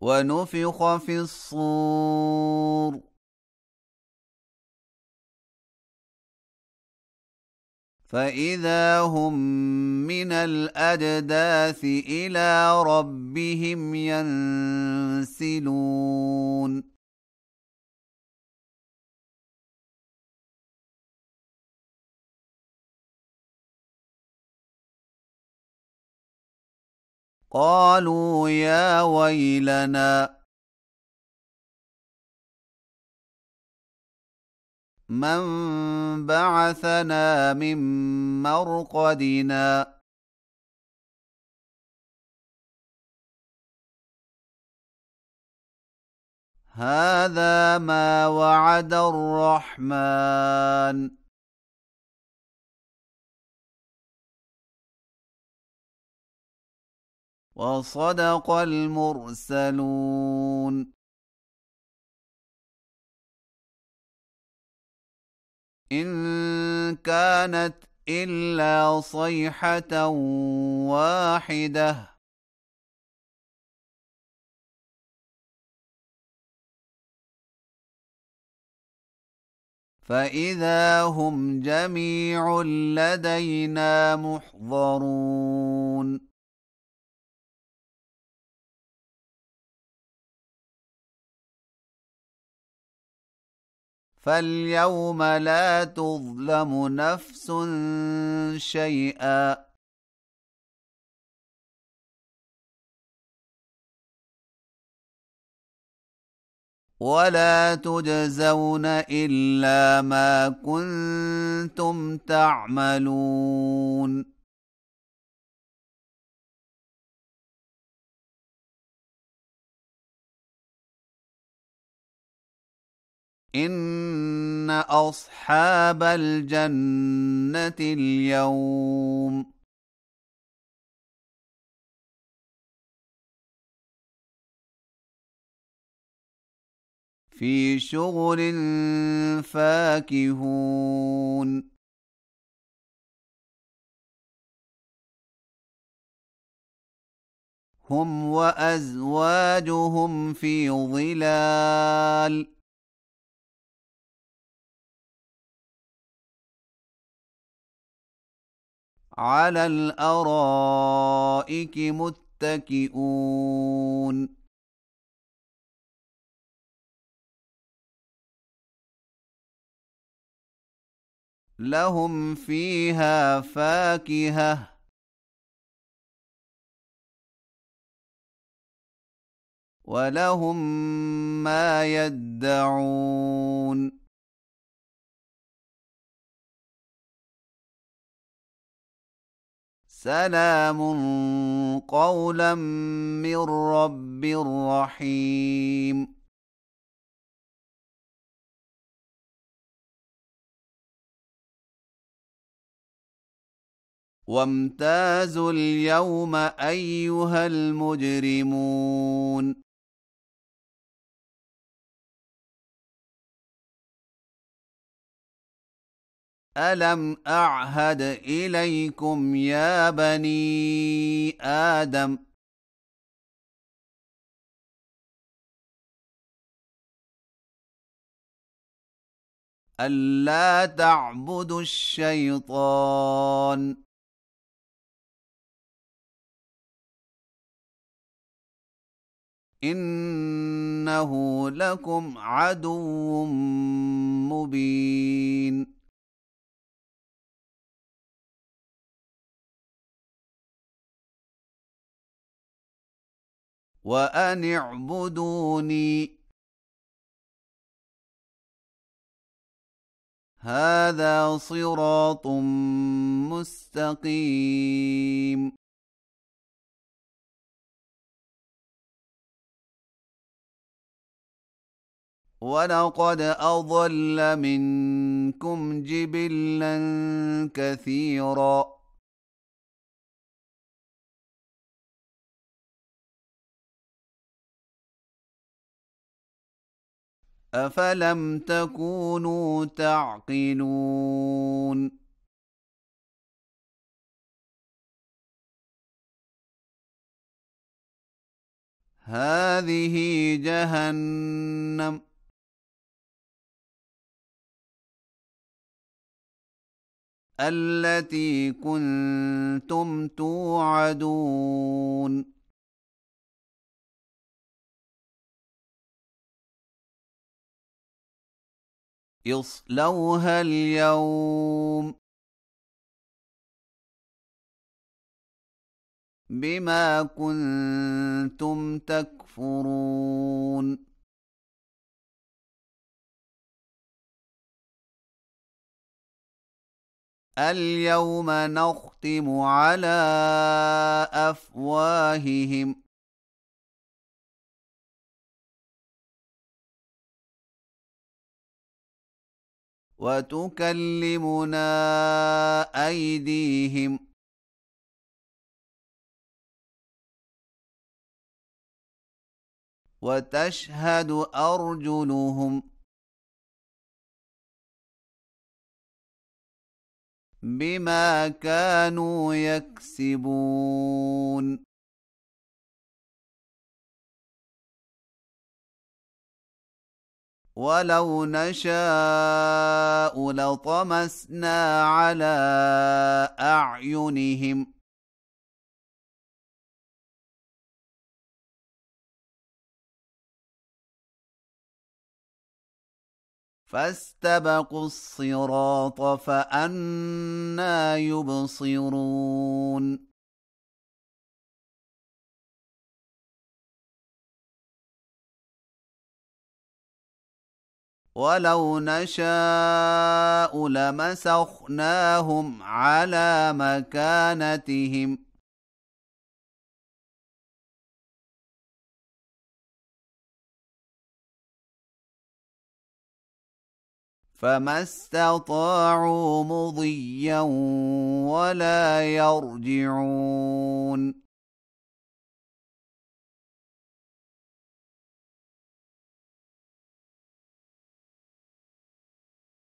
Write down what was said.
ونفخ في الصور فإذا هم من الأجداث إلى ربهم ينسلون قالوا يا ويلنا من بعثنا من مرقدنا هذا ما وعد الرحمن وصدق المرسلون إن كانت إلا صيحة واحدة فإذا هم جميع لدينا محضرون فاليوم لا تظلم نفس شيئا ولا تجزون إلا ما كنتم تعملون إن أصحاب الجنة اليوم في شغل فاكهون هم وأزواجهم في ظلال على الأرائك متكئون لهم فيها فاكهة ولهم ما يدعون سلام قولا من رب رحيم وامتازوا اليوم أيها المجرمون ألم أعهد إليكم يا بني آدم ألا تعبدوا الشيطان إنه لكم عدو مبين وأن اعبدوني هذا صراط مستقيم ولقد أضل منكم جبلا كثيرا أفلم تكونوا تعقلون هذه جهنم التي كنتم توعدون اصلوها اليوم بما كنتم تكفرون اليوم نختم على أفواههم وتكلمنا أيديهم وتشهد أرجلهم بما كانوا يكسبون ولو نشاء لطمسنا على أعينهم فاستبقوا الصراط فأنى يبصرون ولو نشاء لمسخناهم على مكانتهم فما استطاعوا مضيا ولا يرجعون